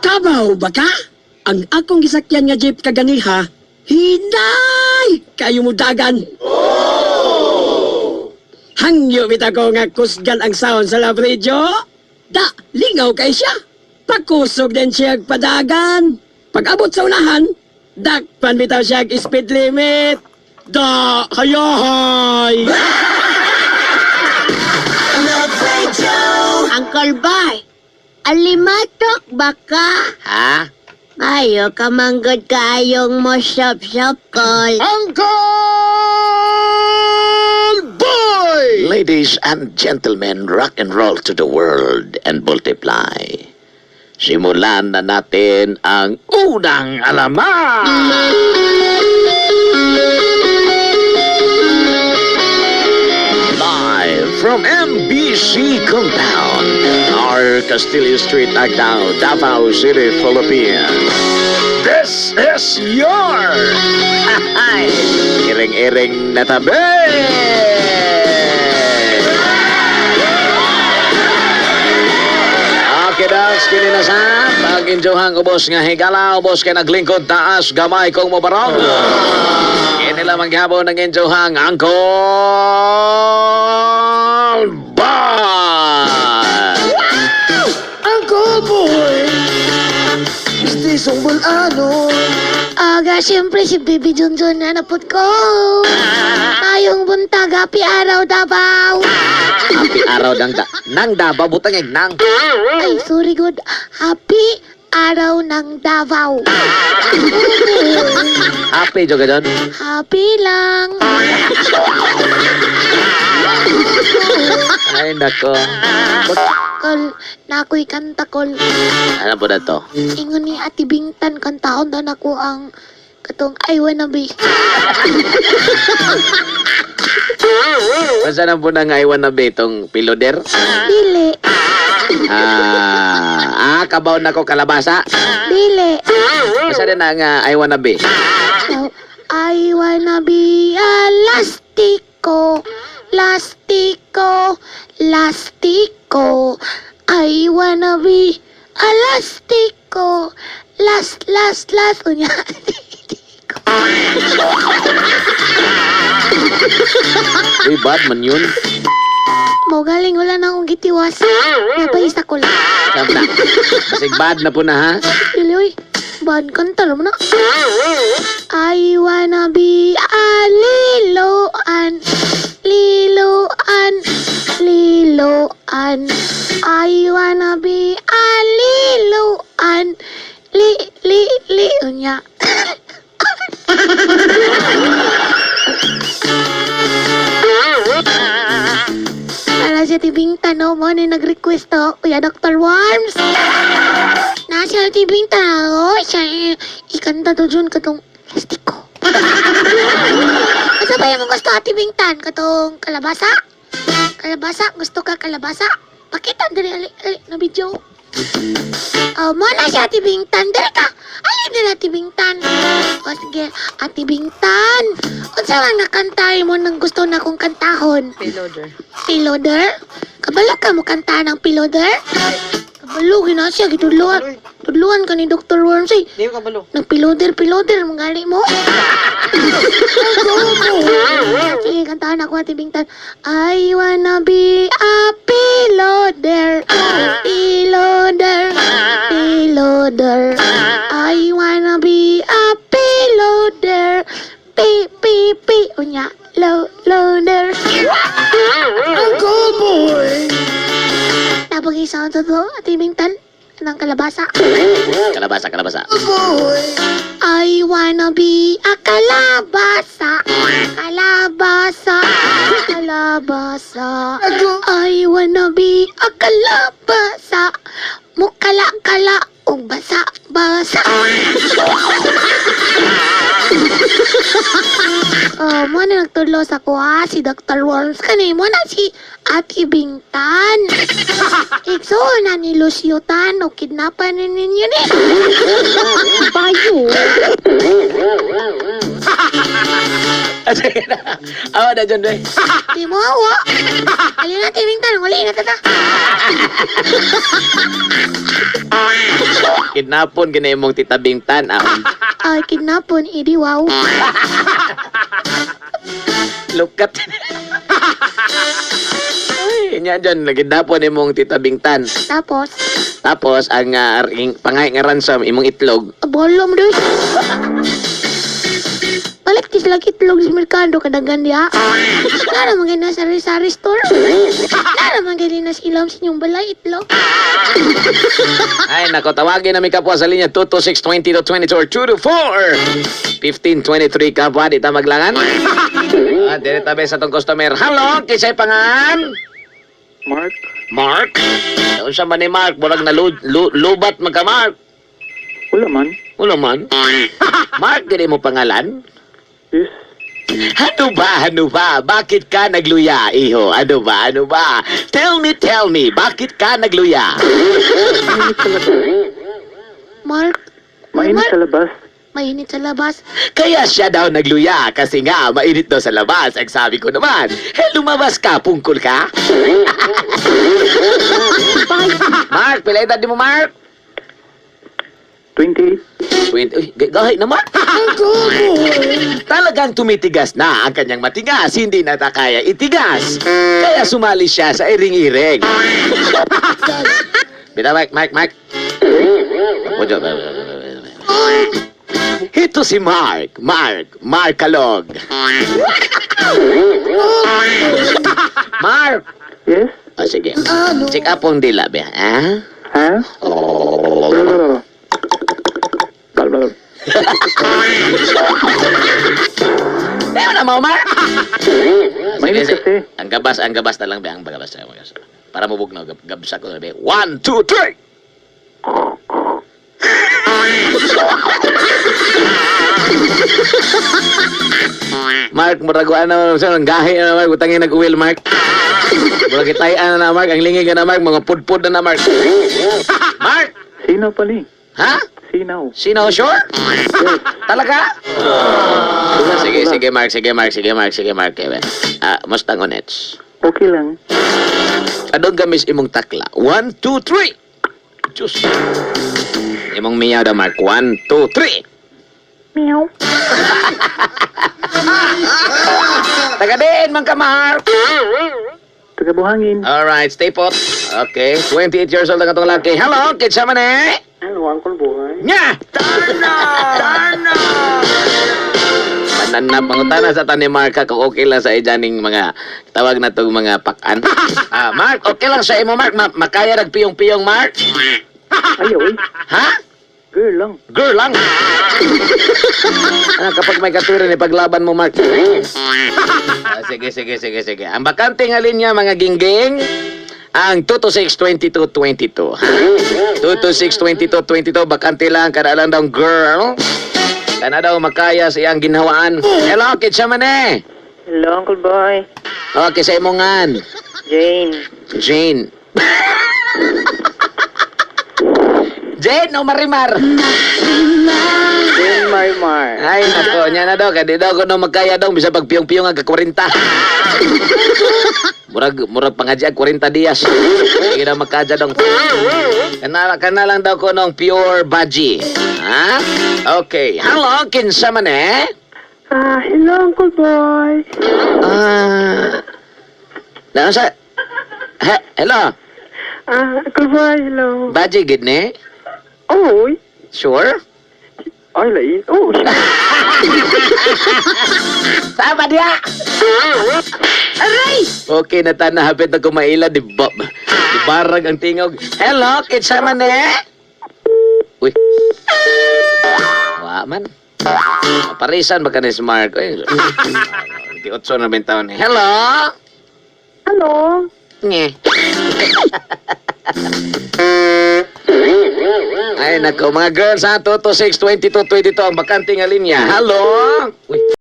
Kabaw ba ka? Ang akong gisakyan nga jeep kaganiha, hinay! Kayo mo dagan! Hangyo bita ko nga kusgan ang sound sa labradyo. Da, lingaw kay siya. Pakusog din siya padagan. Pag-abot sa unahan, dakpan bitaw siya speed limit. Da, hayahay! Uncle Bay, alimatok ba ka? Ha? Ayo ka manggod kayong mo shop-shop call. Uncle Boy! Ladies and gentlemen, rock and roll to the world and multiply. Simulan na natin ang unang alamat! Live from MBC Compound, our Castillo Street, Agdao, Davao City, Philippines. This is your iring-iring na tabi! Okay, dogs, kininasan. Pag-injohang ubos nga higala, ubos kay naglingkod taas, gamay kong mabarong. Kinila maghapon ng injohang Uncle Boy! Uncle Boy! Este sumbol ano? Aga, siyempre si Baby Junjun na napot ko. Tayong buntag, happy araw, Davao. Happy araw nang Davao, butang nang. Ay, sorry, good. Happy araw ng Davao. Happy juga doon. Happy lang. Ay, nako. Kol, nako'y kanta, kol. Ano po na to? Ingon ni Ate Bingtan, kantaon na ako ang katong I wanna be. Masa na po na nga iwan na ba itong piloder? Dili, Kabaw na ko kalabasa. dili. Masa din na nga I wanna be. So, I wanna be a lastiko, lastiko, lastiko. I wanna be a lastiko, last. Unya. Uy, bad man yun. Mau galing wala na akong gitiwas. Napaisa ko lang. Sabna. Kasig bad na po na ha. Dili, uy. Bad kanta mo na. I wanna be a liloan, liloan, liloan. I wanna be a liloan, li, unya. Para siya tibing tanong mo na nag-request to, Kuya Dr. Worms. Nasa tibing tanong, siya ikanta to dyan katong plastiko. Asa ba yung gusto tibing tan? Katong kalabasa? Kalabasa? Gusto ka kalabasa? Pakita, dali, ali, na video. Mo na siya tibing tan. Dali ka! Alin na tibing tan. O sige, Ate Bingtan. Unsa man nga kantay mo nang gusto na kong kantahon? Payloader. Piloder? Kabalo ka mo kanta ng piloder? Kabalo, ginasya, gitudluan. Tudluan ka ni Dr. Worms ay. Di ko kabalo. Nagpiloder, mangali mo. Sige, kantahan ako, Ate Bingtan. I wanna be a piloder. Piloder. Piloder. I wanna be a piloder. Pi. Unya, loader. Uncle Boy! Tapos isa to to, Ate Bingtan. Ng kalabasa. Kalabasa. Boy! I wanna be a kalabasa. Kalabasa. Kalabasa. I wanna be a kalabasa. Mukala-kala o basa-basa. Mo na nagtulo sa kuha si Dr. Worms kani mo na si Ate Bingtan. Ikso na ni Luciutan o kidnapan na ninyo ni. Bayo. Sige na. Awa na dyan, doy. Di mo awa. Alin na Ate Bingtan, uli na tata. Kidnapon gina imong titabing tanaw. Ay, kidnapon, idi wow. Lukat. Ay, nya dyan, nagkidnapon imong titabing tan. Tapos, Tapos, ang pangay nga ransom, imong itlog. bolom doy. Balik tis lagi itlog sa merkado kadagan dia. Nara mga na sari-sari store. Nara mga na silam sa inyong balay itlog. Ay, nako, tawagin namin kapwa sa linya 226-2222 or 224-1523 kapwa, di ta maglangan. At dili tabi sa tong customer. Hello, kisay pangan? Mark? Mark? Doon sa man ni Mark, murag na lubat magka Mark. Wala man. Wala man. Mark, dili mo pangalan? Yes. Ano ba? Bakit ka nagluya, iho? Ano ba? Tell me, bakit ka nagluya? Mainit sa labas. Mark, Mainit sa labas. mainit sa labas. Kaya siya daw nagluya kasi nga mainit daw sa labas. Ang sabi ko naman, lumabas ka, pungkol ka? Mark, pila edad mo, Mark? 28. Uy, gahay na, Mark. Uncle Boy! Talagang tumitigas na ang kanyang matigas, hindi na ta kaya itigas. Kaya sumali siya sa iring-iring. Bida, Mark. Ito si Mark Kalog. Mark! Yes? O sige, Ano? check up ang dila, be, ha? Ha? Oh. Blablabla. Ayaw na mo, Mark! Mainit kasi. Ang gabas na lang, be, ang gabas. Para mabugnaw, gabsa ko, be. 1, 2, 3! Mark, muraguan na naman siya. Ang gahi na, Mark. Utangin nag-uwil, Mark. Murag itayan na, Mark. Ang lingig na, Mark. Mga pudpud na, Mark. Mark! Sinaw pali. Ha? Sinaw. Sino, sure? Talaga? Sige, Mark. Mustang onets. Okay lang. Anong gamis imong takla? 1, 2, 3! Diyos. Imong miyaw da, Mark. 1, 2, 3! Meow. Tagadin, man ka, Mark! Tagabuhangin. Alright, stay put. Okay, 28 years old ang itong laki. Hello, kitsa man eh? Ano, Uncle Boy? Nya! Mananap, mangutana sa tani Mark kung okay lang sa ijaning mga tawag na itong mga pakan. Mark, okay lang sa imo, Mark. Makaya nagpiyong-piyong, Mark? Ayaw eh. Ha? Girl lang. Girl lang. Kapag may katurin, ipaglaban mo, Mark. Sige. Ang bakante nga linya, mga gingging, ang 226-2222. 226-2222, bakante lang, kada lang daw girl. Kana daw makaya sa iyang ginhawaan. Hello, kitsa man eh. Hello, Uncle Boy. Okay, sa imongan. Jane. Jane. Jane o Marimar? Jane Marimar. Ay, nako, niya na daw. Kaya daw ko nung magkaya daw. Bisa pagpiyong-piyong ang 40. Murag pangadya 40 dias. Hindi na magkadya daw. Kana lang daw ko nung pure baji. Ha? Okay. Hello, kinsa man eh? Hello, Uncle Boy. Nasa? Hello? Uncle Boy, hello. Baji, gid ni? Oy. Sure? Ay, lain. Oh, Sama dia! Aray! Okay na ta, nahapit na kumaila, di barag ang tingog. Hello, kitsa man eh? Uy. Wa man. Parisan ba ka ni Smart? Uy. Di 8 na taon. Hello? hello. Nye. Ay, nako, mga girls ha, 226-2222 ang bakante nga linya. Hello? Uy.